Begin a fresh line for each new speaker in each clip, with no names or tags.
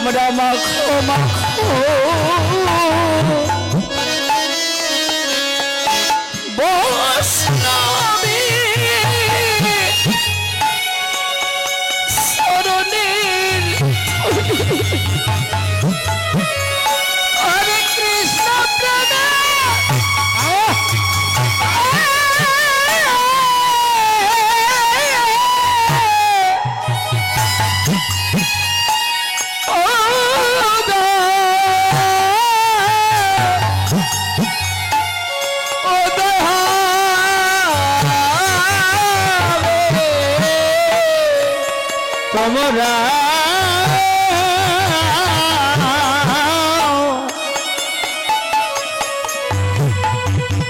তোমরা মাখো মাখো বৈষ্ণবী শরণের হরে কৃষ্ণ প্রেমে তোমরা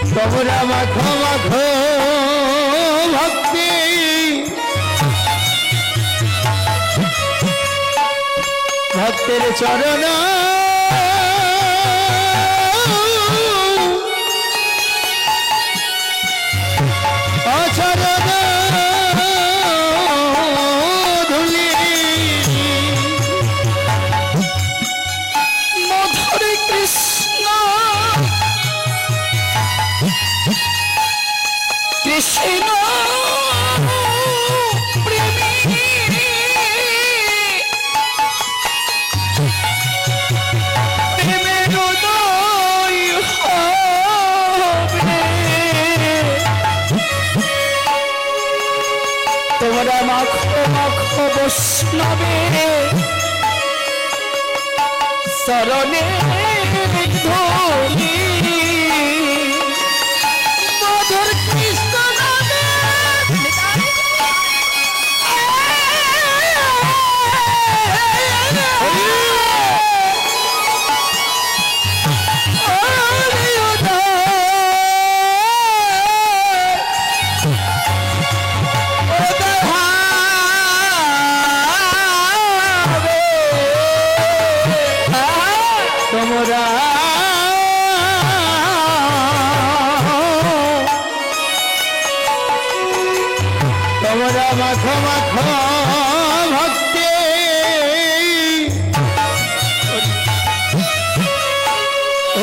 তোমরা মাখো মাখো ভক্তি ভক্তের চরণ অচরণ কৃষ্ণ প্রেমী প্রেমের উদয় হবে তোমরা মাখো মাখো বৈষ্ণবে শরণে ধনী মধুর কৃষ্ণ তোমরা মাখো মাখো ভক্তি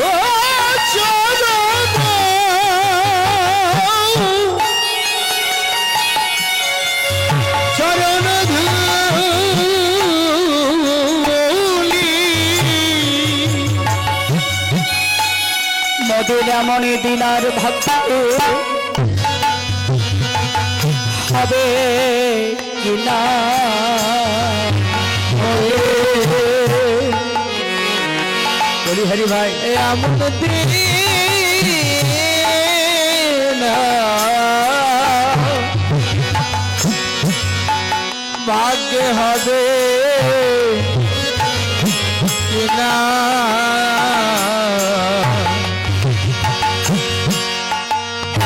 ও চরণ ধূলি মধুরামণি দিনার ভক্ত হবে কিনা বলি হরি ভাই এমন দিন ভাগ্য হবে কিনা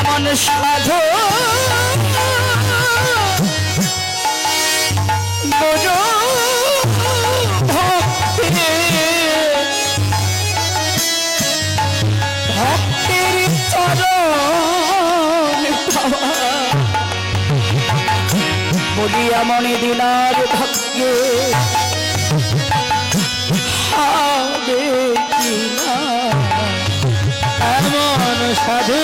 এমন সাধু ভক্তের চরণ বলিয়া মনে দিনার ভাগ্যে হবে কিনা এমন সাধু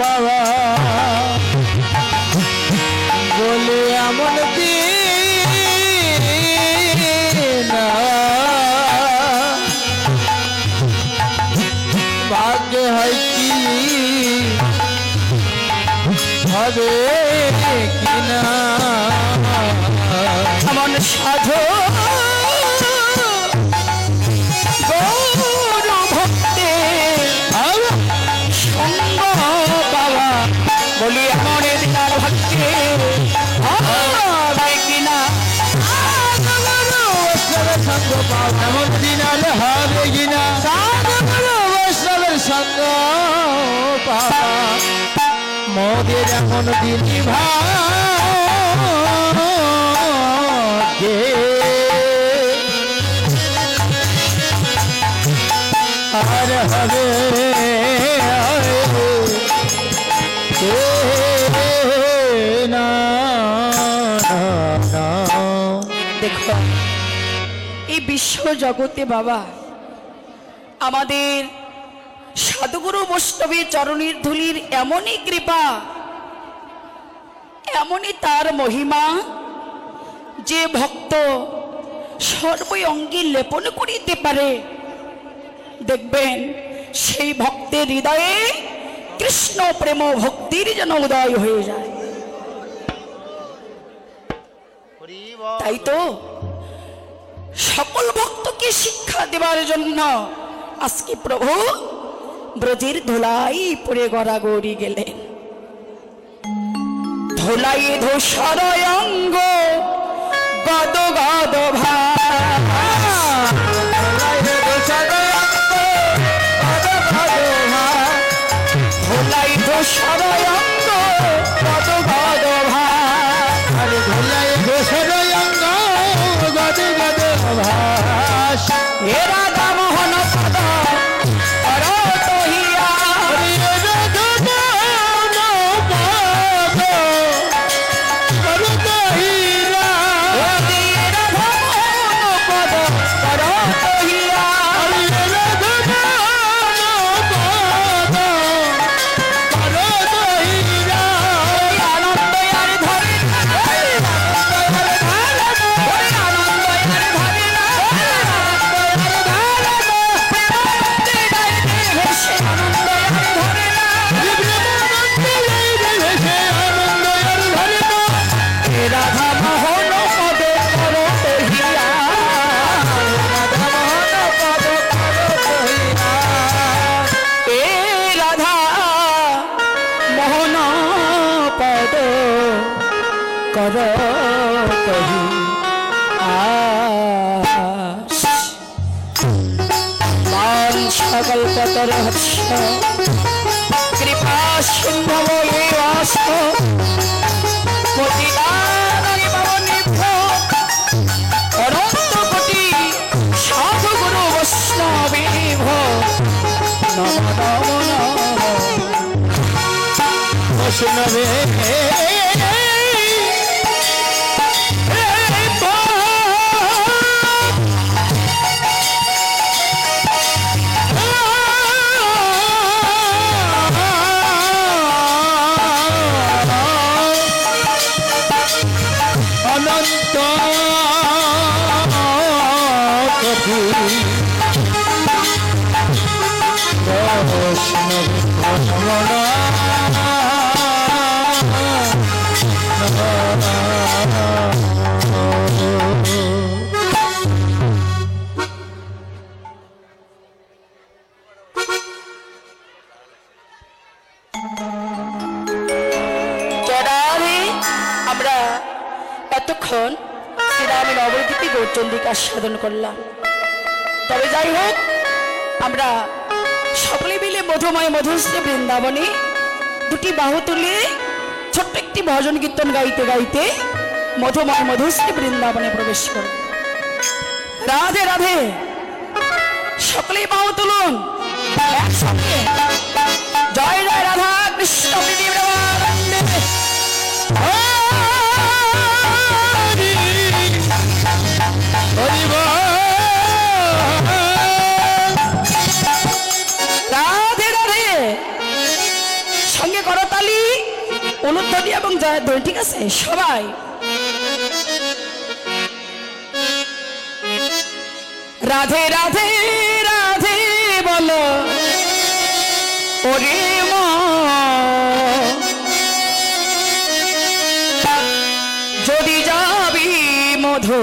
বাবা বলে এমন দিন ভাগ্য হয় কি হবে কিনা এমন সাধু গৌর ভক্তে সঙ্গ বাবা বলি এমন দিনার ভাগ্যে হবে কিনা সঙ্গ পাওয়া এমন দিনার হবে কিনা বৈষ্ণবের সঙ্গ পাওয়া মোদের এমন দিন ভাই কে আর হবে না।
দেখো এই বিশ্ব জগতে বাবা আমাদের সাধুগুরু বৈষ্ণবের চরণের ধুলির এমনই কৃপা, এমনই তার মহিমা যে ভক্ত সর্বই অঙ্গে লেপন করিতে পারে, দেখবেন সেই ভক্তের হৃদয়ে কৃষ্ণ প্রেম ভক্তির যেন উদয় হয়ে যায়। তাই তো সকল ভক্তকে শিক্ষা দেবার জন্য আজকে প্রভু ব্রজের ধুলাই পরে গড়াগড়ি গেলেন। ধুলাই ধূসর অঙ্গ গদ গদ ধুলাই ধূসর অঙ্গ গদ গদ
ধুলাই ধূসর অঙ্গ গদ গদ ভাস
হে রাধা মোহন পদ করত হিয়া কৃপা সিন্ধব অনন্ত কোটি সাধুগুরু বৈষ্ণবে নম নম নম
বৈষ্ণবে
আমরা এতক্ষণ শ্রীরামের অবতীর্ণ গৌরচন্দ্রিকা সাধন করলাম। তবে যাই হোক, আমরা সকলে মিলে মধুময় মধুশ্রী বৃন্দাবনে দুটি বাহু তুলে ছোট্ট একটি ভজন কীর্তন গাইতে গাইতে মধুময় মধুশ্রী বৃন্দাবনে প্রবেশ করব। রাধে রাধে, সকলেই বাহু তুলুন একসঙ্গে। জয় জয় রাধা কৃষ্ণ রাধে রাধে। সঙ্গে করতালি, উলুধ্বনি এবং জয়ধ্বনি, ঠিক আছে সবাই? রাধে রাধে রাধে বলো ওরে মা, যদি যাবি মধু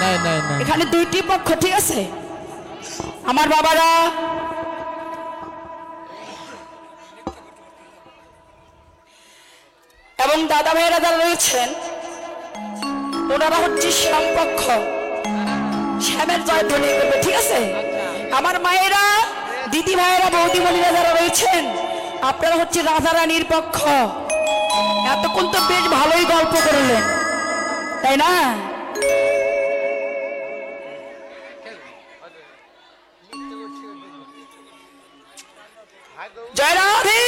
নাই নাই নাই
এখানে দুইটি পক্ষ, ঠিক আছে? আমার বাবারা এবং দাদা ভাইয়েরা যারা রয়েছেন ওনারা হচ্ছে শ্যাম পক্ষ, শ্যামের জয় ধ্বনি করবে, ঠিক আছে? আমার মায়েরা, দিদি ভাইয়েরা, বৌদিমণিরা যারা রয়েছেন আপনারা হচ্ছে রাধা রানীর পক্ষ। এতক্ষণ তো বেশ ভালোই গল্প করলেন, তাই না? জয় রাধে।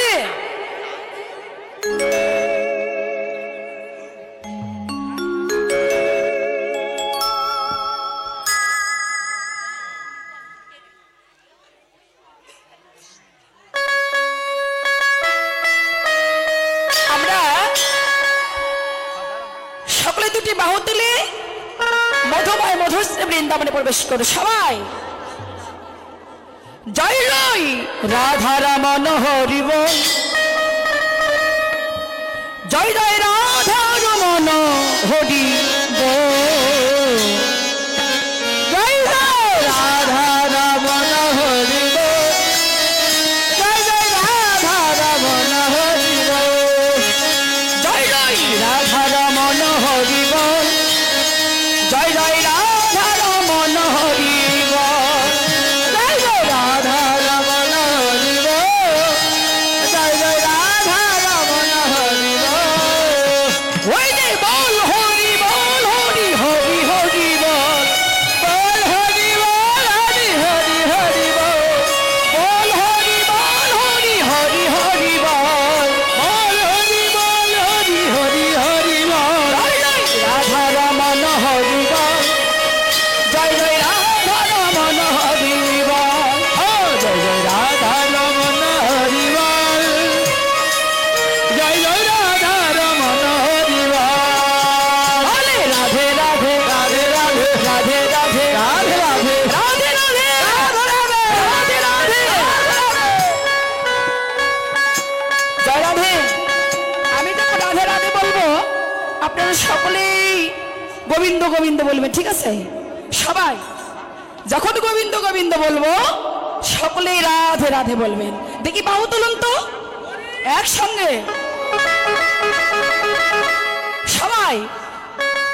বাহু তুলে মধুময় মধুশ্রী বৃন্দাবনে প্রবেশ করে সবাই জয় জয় রাধা রমন হরি বল, জয় জয় রাধা রমন হরি বল, জয় জয় রাধা রমন হরি বল, জয় জয় রাধা রমন হরি বল, জয় জয় রাধা রমন হরি বল, জয় জয় রাধা রমন হরি বল, জয় জয় রাধা রমন হরি বল, জয় জয় রাধা রমন হরি বল, ওই যে বল হরি বল, হরি হরি হরি বল, বল হরি বল, হরি হরি হরি বল, বল হরি বল, হরি হরি হরি বল, বল হরি বল, হরি হরি হরি বল, রাধা রমন হরি বল, জয় জয় রাধা রমন হরি বল, জয় জয় রাধা রমন হরি বল, জয় জয় রাধা রমন হরি বল, বলে রাধে রাধে রাধে রাধে রাধে রাধে রাধে রাধে রাধে রাধে রাধে রাধে জয় রাধে। আমি যখন রাধে রাধে বলবো আপনারা সকলেই গোবিন্দ গোবিন্দ বলবেন, ঠিক আছে? সবাই যখন গোবিন্দ গোবিন্দ বলবো সকলেই রাধে রাধে বলবেন। দেখি বাহু তুলুন তো একসঙ্গে সবাই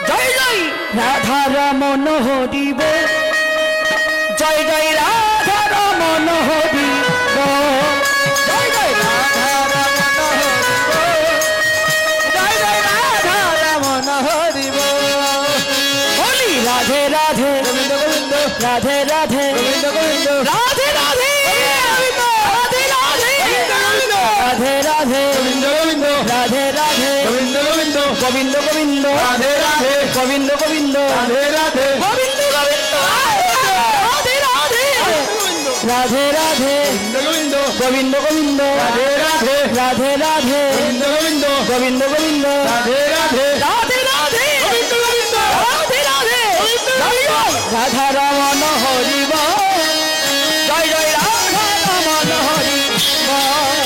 জয় জয় রাধা রমন হরি বল, জয় জয় রাধা রমন হরি বল, জয় জয় রাধা রমন হরি বল, জয় জয় রাধা রমন হরি বল, বলি রাধে রাধে গোবিন্দ গোবিন্দ, রাধে রাধে গোবিন্দ গোবিন্দ, রাধে রাধে গোবিন্দ, রাধে রাধে গোবিন্দ, রাধে রাধে গোবিন্দ গোবিন্দ, রাধে রাধে গোবিন্দ গোবিন্দ, গোবিন্দ গোবিন্দ, রাধে রাধে গোবিন্দ গোবিন্দ, রাধে রাধে গোবিন্দ গোবিন্দ, রাধে রাধে রাধে রাধে গোবিন্দ গোবিন্দ, গোবিন্দ গোবিন্দ, রাধে রাধে রাধে রাধে গোবিন্দ গোবিন্দ, গোবিন্দ গোবিন্দ, রাধে রাধে রাধে রাধে গোবিন্দ গোবিন্দ, রাধে রাধে জয় জয় রাধা রমন হরি বল, জয় জয় রাধা রমন হরি বল,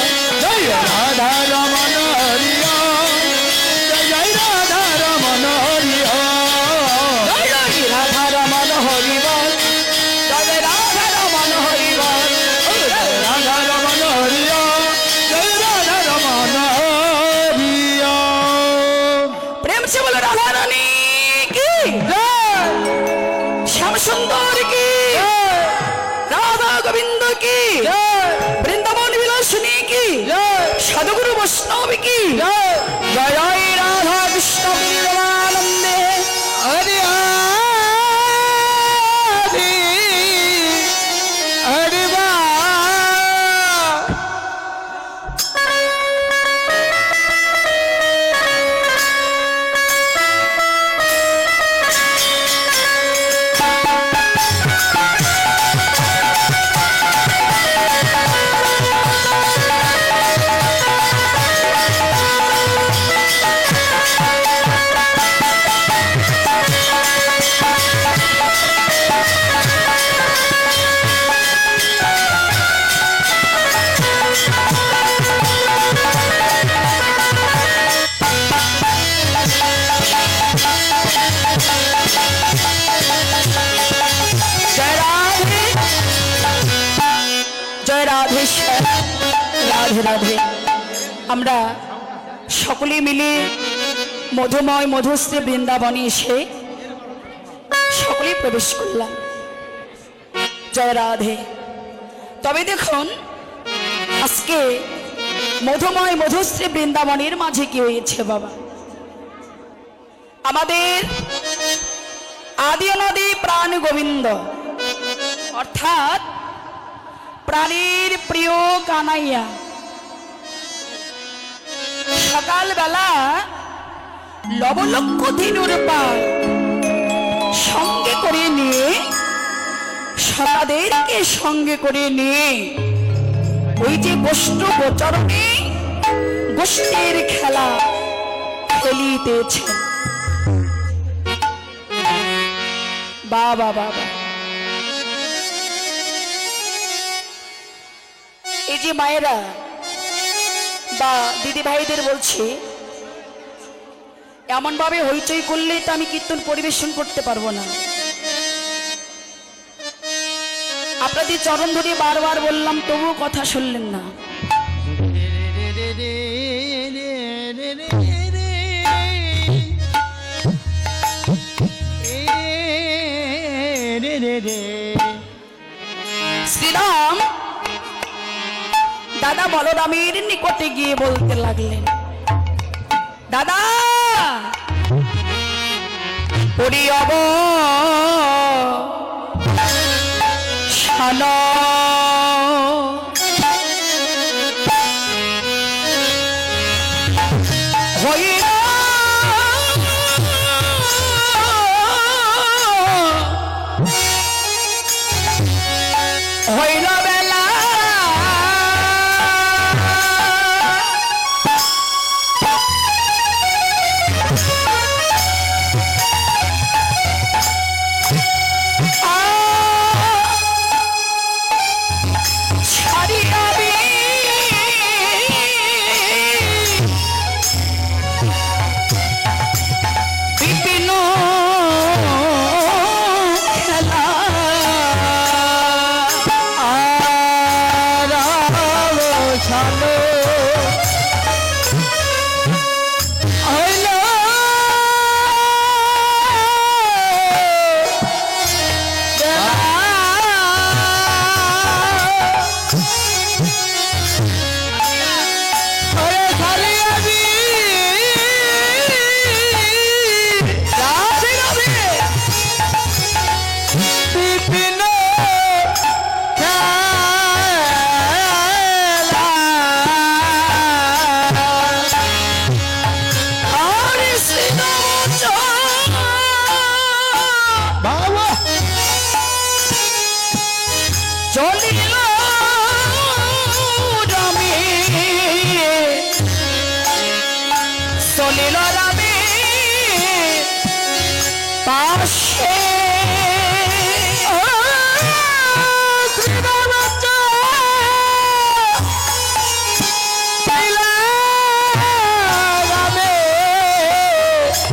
জয় রাধা রমন হরি বল, জয় জয় রাধা রমন হরি বল, জয় জয় রাধা রমন হরি বল, জয় জয় রাধা রমন হরি বল, রাধা রমন হরি বল, জয় রাধা রমন হরি বল। প্রেম সে বলে রাধা রানী কি জয়, শ্যাম সুন্দর কি জয়, রাধা গোবিন্দ কি জয়, বৃন্দাবন বিলাসিনী কি জয়, সাধুগুরু বৈষ্ণব কি জয়, জয় জয় রাধা কৃষ্ণ প্রেমানন্দে হরি হরি হরি বল। রাধেশ্বর রাধে রাধে। আমরা সকলে মিলে মধুময় মধুশ্রী বৃন্দাবনে এসে সকলেই প্রবেশ করলাম। জয় রাধে। তবে দেখুন আজকে মধুময় মধুশ্রী বৃন্দাবনের মাঝে কি হয়েছে বাবা? আমাদের আদি অনাদি প্রাণ গোবিন্দ অর্থাৎ প্রাণীর প্রিয় কানাইয়া সকালবেলা লবলক্ষ ধীনুর পাল সঙ্গে করে নিয়ে সদাদেরকে সঙ্গে করে নিয়ে ওই যে গোষ্ঠ গোচরণে গোষ্ঠীর খেলা খেলিতেছেন। বাবা বাবা, এই যে মায়েরা বা দিদি ভাইদের বলছি, এমন ভাবে হইচই করলে তো আমি কীর্তন পরিবেশন করতে পারবো না। আপনাদের চরণ ধরে বারবার বললাম, তবুও কথা শুনলেন না। শ্রীরাম দাদা বলরামের নিকটে গিয়ে বলতে লাগলেন, দাদা পরিয়ব শান হইরা হইরা বেলা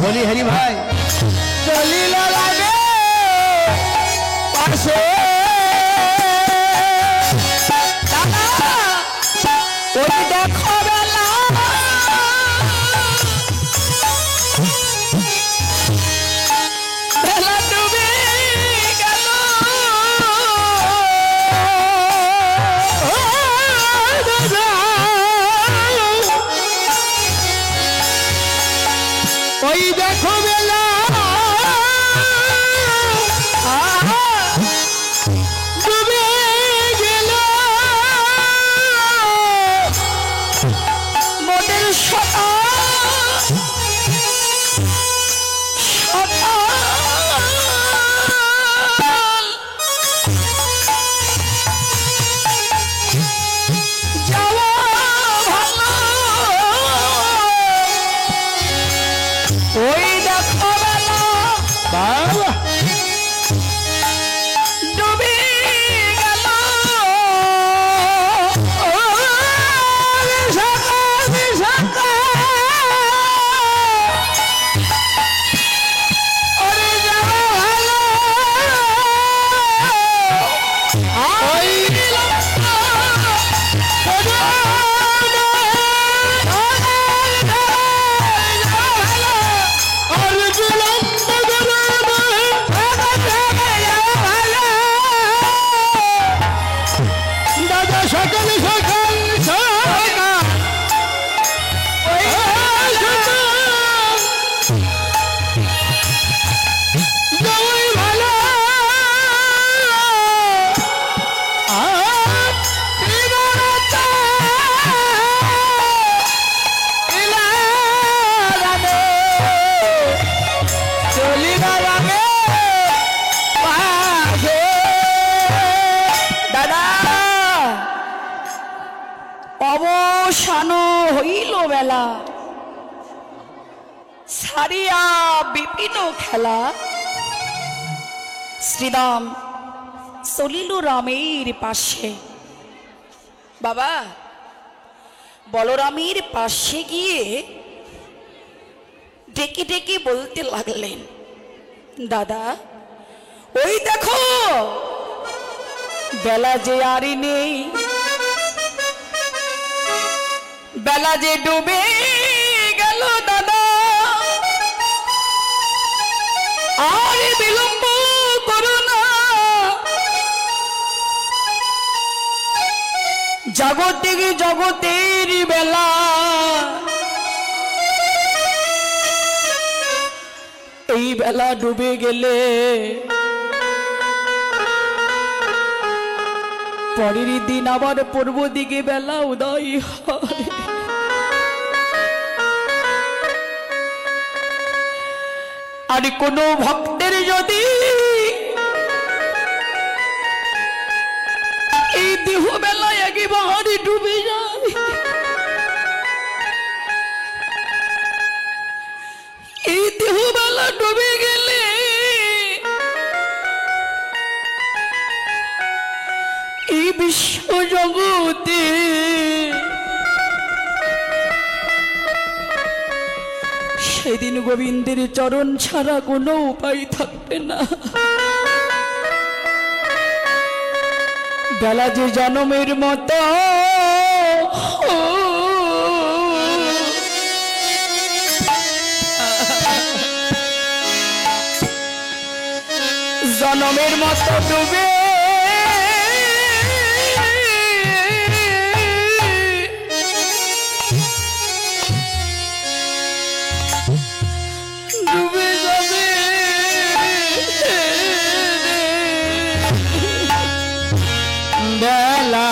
বলি হরি ভাই
চলিল লাগে পাশে দাদা ওই দেখো বেলা বেলা ডুবে গেল ওই দেখো বেলা ডুবে গেল মোদের যাওয়া ভালো ওই দেখো বেলা
বাবা
ডুবে গেল বিশাখা হইল বেলা সারিয়া বিপিন খেলা শ্রীরাম চলিল রামের পাশে। বাবা বলরামের পাশে গিয়ে ডেকে ডেকে বলতে লাগলেন, দাদা ওই দেখো বেলা যে আরই নেই, বেলা যে ডুবে গেল দাদা, আর বিলম্ব করো না, জাগতিক জগতের বেলা এই বেলা ডুবে গেলে পরের দিন আবার পূর্ব দিকে বেলা উদয় হয়। আর কোনো ভক্তের যদি এই দেহ বেলায় একেবারে ডুবে যায়, এই দেহ বেলা ডুবে গেলে এই বিশ্ব জগতে সেদিন গোবিন্দের চরণ ছাড়া কোনো উপায় থাকবে না। বেলা যে জনমের মতো জনমের মতো ডুবে বেলা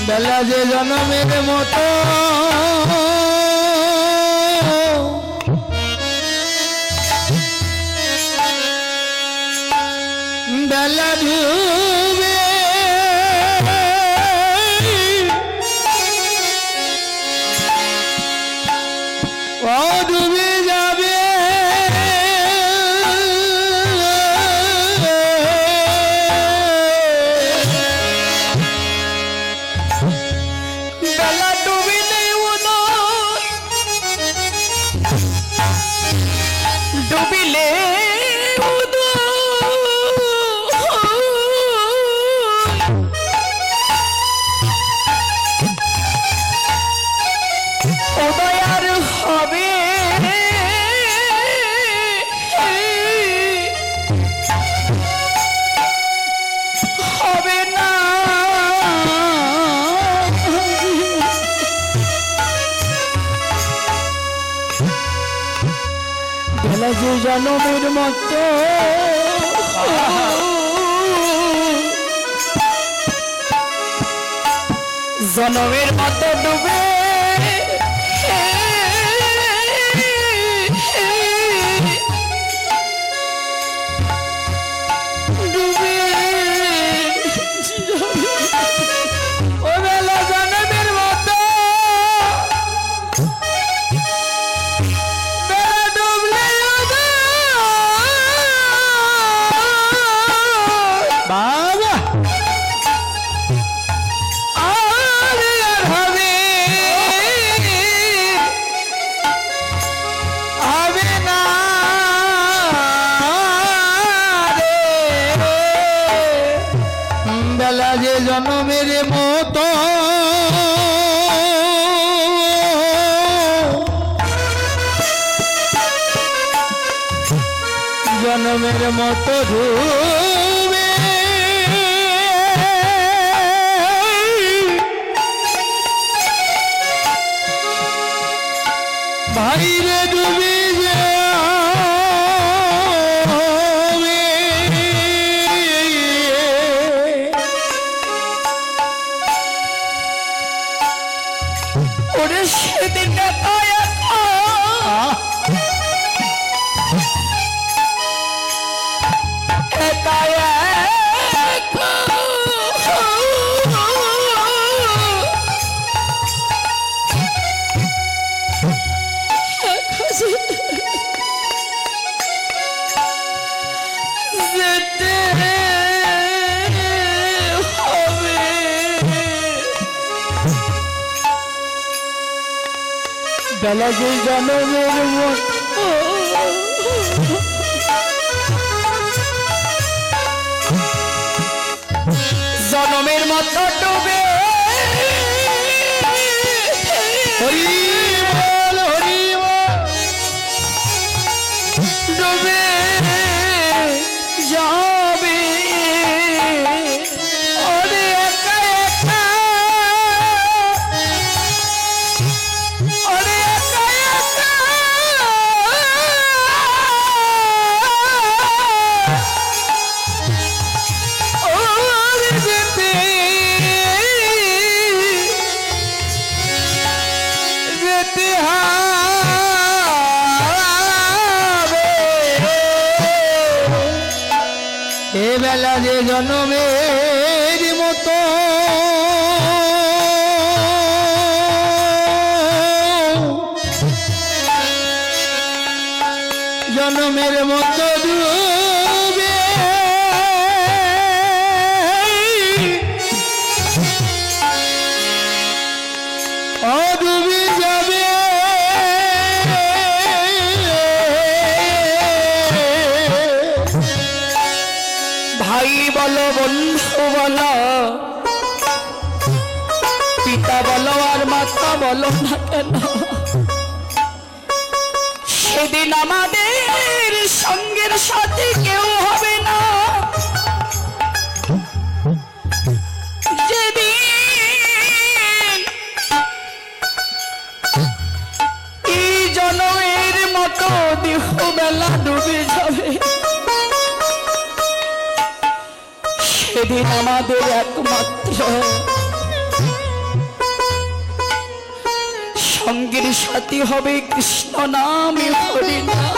বেলা যে জনমের মতো বেলা ডুবে ও ডুবে যাবে বেলা ডুবিলে ডুবিলে উদয় আর হবে হবে না। বেলা যে জনমের মতো জনমের মতো ডুবে ডুবে ও বেলা জনমের মতো বেলা ডুবলে বাবা আর হবে হবে না রে। বেলা যে জনমের মতো জনমের মতো ডুবে ভাইরে ডুবে যাবে ওরে সেদিন একা বেলা যে জনমের জনমের মতো ডুবে
হরি বল হরি বল
ডুবে যাবে ওরে একা একা ওরে একা একা ওরে যেতে যেতে হবে
এ বেলা যে জনমের মতো জনমের মতো ডুবে ও ডুবে যাবে
ভাই বলো বন্ধু বলো পিতা বলো আর মাতা বলো না কেন সেদিন আমাদের সঙ্গের সাথে কেউ হবে না যেদিন এই জনমের মতো দেহ বেলা ডুবে যাবে সেদিন আমাদের একমাত্র সঙ্গের সাথী হবে কৃষ্ণ নামে হরি নাম।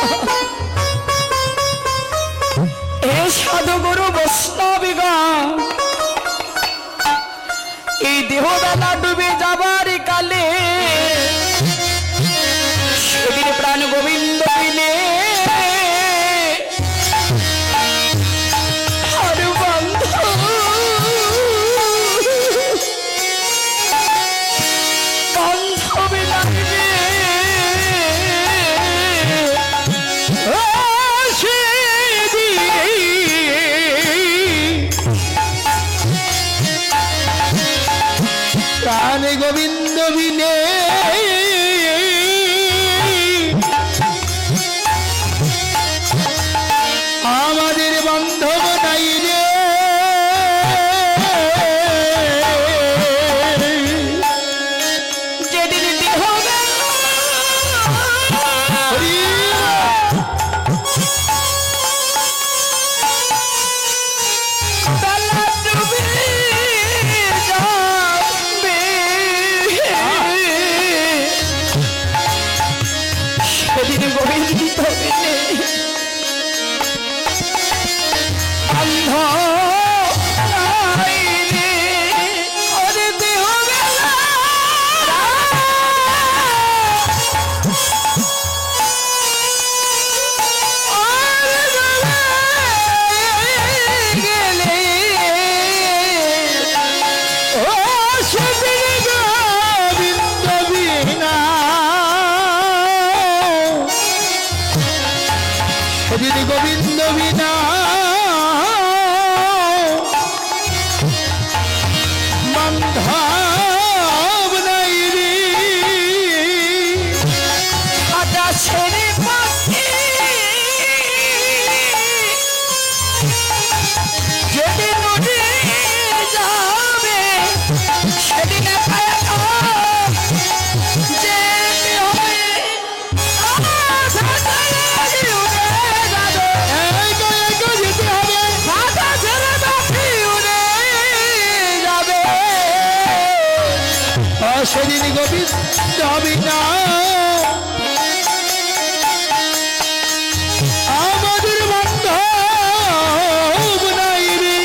এ সাধুগুরু বৈষ্ণবগণ এই দেহবেলা ডুবে যাবার কালে সেদিন প্রাণ গোবিন্দ বিনে
প্রাণ গোবিন্দ বিনে আমাদের বান্ধব নাই রে
যেদিন দেহ
গোবিন্দ বিনা বান্ধব নাই রে
আটা ছেড়ে পাখি যেদিন উড়ে যাবে সেদিন যেতে হবে
সেদিন গোবিন্দ বিনা আমাদের বান্ধব নাই রে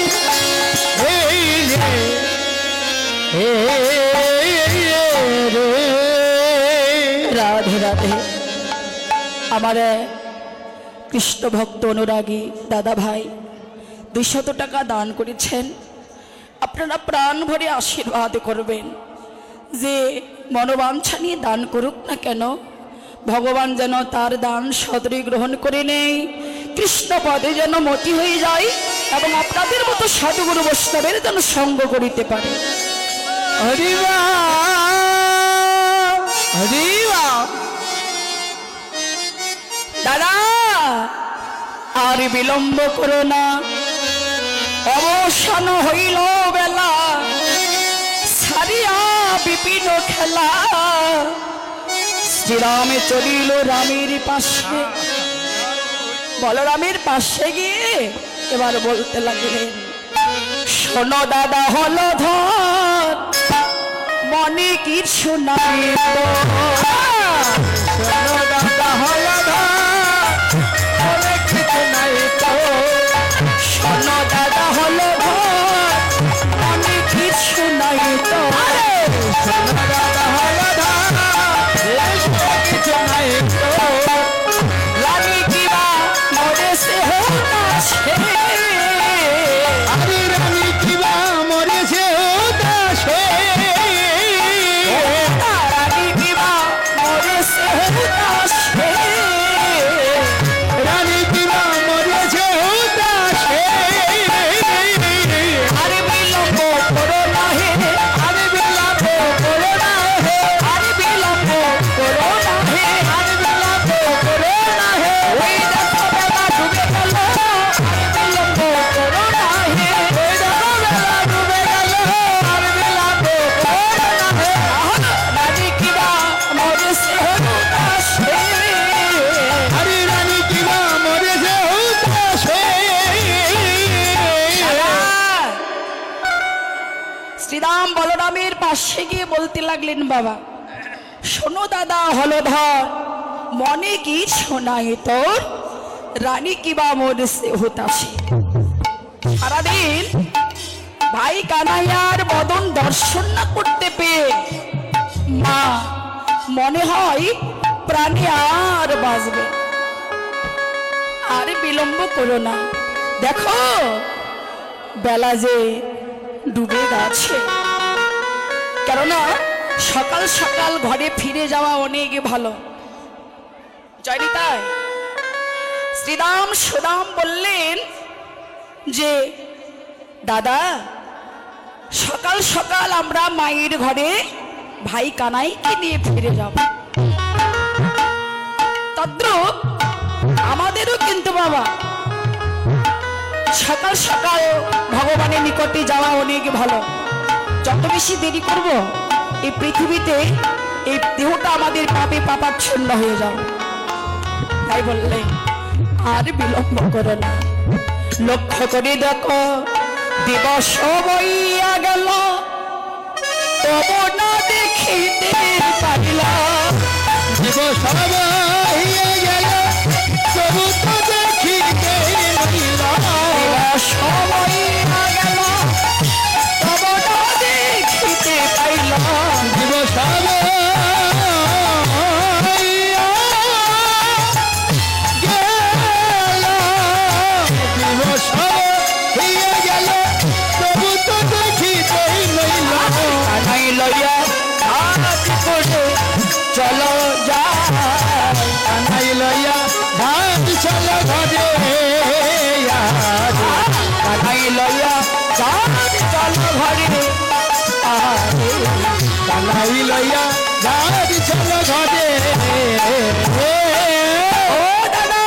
রাধে রাধে আমার কৃষ্ণ ভক্ত অনুরাগী দাদা ভাই 200 টাকা দান করেছেন। আপনারা প্রাণ ভরে আশীর্বাদ করবেন যে মনোবাঞ্ছা নিয়ে দান করুক না কেন ভগবান যেন তার দান সদরে গ্রহণ করে নেই, কৃষ্ণ পদে যেন মতি হয়ে যায় এবং আপনাদের মতো সাধুগুরু বৈষ্ণবের যেন সঙ্গ করিতে পারে।
হরিবা হরিবা।
দাদা আর বিলম্ব করো না, অবসান হইল বেলা, সারিয়া বিপিন খেলা। শ্রীরামে চলিল রামের পাশে, বলরামের পাশে গিয়ে এবার বলতে লাগলেন, শোনো দাদা হলো ধর, মনে কিছু নাই তো।
শোনো দাদা হলো ধর, মনে কিছু নাই তো।
শোনো দাদা হলো ধর, মনে কিছু নাই তো।
শোনো দাদা হলো ধর, মনে কিছু নাই তো।
রানী কিবা মরে সে হতাশে,
আরে রানী কিবা মরেছে উদাসে।
রানী কিবা মরে সে হতাশে,
রানী কিবা মরেছে উদাসে।
আরে বিলম্ব করো না হে,
আরে বিলাপ করো না হে,
আরে বিলম্ব করো না হে,
আরে বিলাপ করো না হে।
ওই দেখো বেলা ডুবে গেল, আরে বিলম্ব করো না হে।
ওই দেখো বেলা ডুবে গেল, আরে বিলাপ করো না হে।
রানী কিবা মরে সে হতাশে,
আরে রানী কিবা মরেছে উদাসে।
শ্রীরাম বলরামের পাশে গিয়ে বলতে লাগলেন, বাবা শোনো দাদা হলধর, মনে কি শোনাই তোর, রানী কিবা মরেছে হতাশে। সারাদিন ভাই কানাইয়ার বদন দর্শন না করতে পেয়ে মা মনে হয় প্রাণে আর বাঁচবে। আর বিলম্ব করো না, দেখো বেলা যে ডুবে গেছে, কেননা সকাল সকাল ঘরে ফিরে যাওয়া অনেক ভালো। জয়নি তাই শ্রীরাম সুদাম বললেন যে দাদা সকাল সকাল আমরা মায়ের ঘরে ভাই কানাইকে নিয়ে ফিরে যাব। তদ্রূপ আমাদেরও কিন্তু বাবা সকাল সকাল ভগবানের নিকটে যাওয়া অনেক ভালো। যত বেশি দেরি করব এই পৃথিবীতে এই দেহটা আমাদের পাপে পাপাচ্ছন্ন হয়ে যাবে। তাই বললে আর বিলম্ব করো না, লক্ষ্য করে দেখো দিবস বইয়া গেল, তবু না দেখিতে পারিলাম।
দিবস হইয়া গেল, তবু তো দেখিতে পাইলাম।
দিবস বইয়া গেল, তবু না দেখিতে পাইলাম।
দিবস হইয়া গেল, দিবস হইয়া গেল, তবু তো দেখিতে পাইলাম।
কানাই লইয়া হাত করে চলো যাই,
কানাই লইয়া ভাত চলো ঘরে আজ।
কানাই লইয়া হাত চলো ঘরে আরে।
কানাই লইয়া ভাত চলো ঘরে।
ও দাদা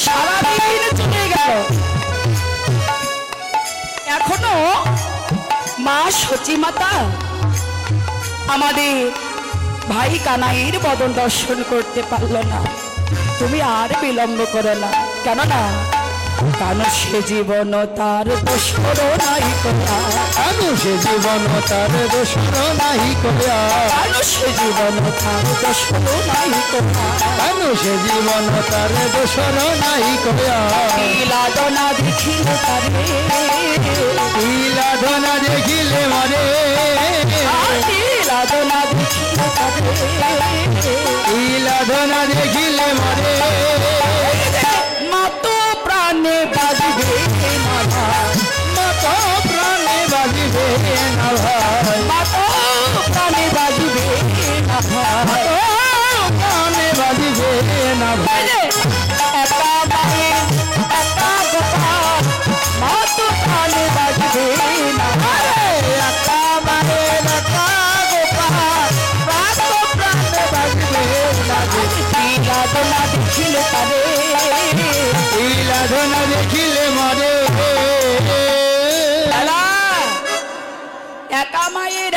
সারাদিন চলে গেল, এখনো মা সচী মাতা আমাদের ভাই কানাইয়ের বদন দর্শন করতে পারলো না। তুমি আর বিলম্ব করো না, কেননা কারণ সে জীবন তার দোষর নাই করা,
আনু সে জীবন তার দোষর নাহি কয়া।
কারণ সে জীবন তার দোষর নাই করা।
আনু সে জীবন তার দোষর নাহি কয়া।
লাদনা দেখিল তারে,
লাধনা দেখিলে মরে,
লাদনা দেখিল তারে,
লাধনা দেখিলে মরে।
মাতো প্রাণে বাজবে না ভাই,
মত প্রাণে বাজিবে না ভাই,
মাতো প্রাণে বাজবে না ভাই।
মত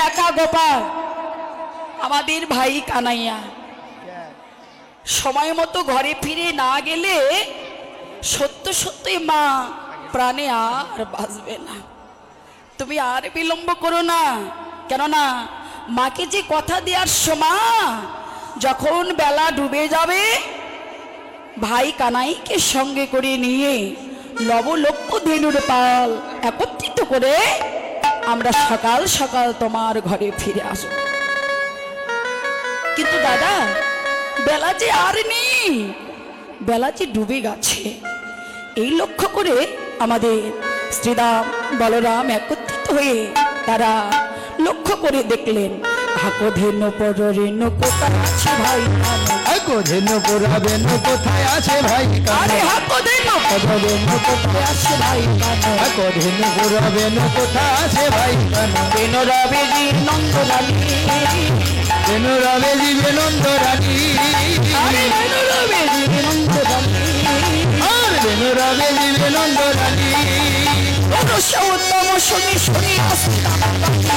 কাকা গোপাল, আমাদের ভাই কানাইয়া সময় মতো ঘরে ফিরে না গেলে সত্য সত্যই মা প্রাণে আর বাঁচবে না। তুমি আর বিলম্ব করো না, কেননা মাকে যে কথা দেওয়ার সময় যখন বেলা ডুবে যাবে ভাই কানাইকে সঙ্গে করে নিয়ে লবলক্ষ ধেনুর পাল একত্রিত করে আমরা সকাল সকাল তোমার ঘরে ফিরে আসব। কিন্তু দাদা বেলা যে আর নেই, বেলা যে ডুবে গেছে, এই লক্ষ্য করে আমাদের শ্রীরাম বলরাম একত্রিত হয়ে তারা লক্ষ্য করে দেখলেন হাকো ধেনু পরেনু কোথায় আছে ভাই কানু,
হাকো ধেনু পুরাবেনু কোথায় আছে ভাই কানু,
আরে হাকো ধেনু পরেনু কোথায় আছে ভাই কানু,
হাকো ধেনু পুরাবেনু কোথায় আছে ভাই কানু,
বেনু রবে জি নন্দরানী,
বেনু রবে জীবে নন্দরানী,
আরে বেনু রবে জি নন্দরানী,
আর বেনু রবে জীবে নন্দরানী,
পুরুষ উত্তম শুনি শুনি অস্তিত্ব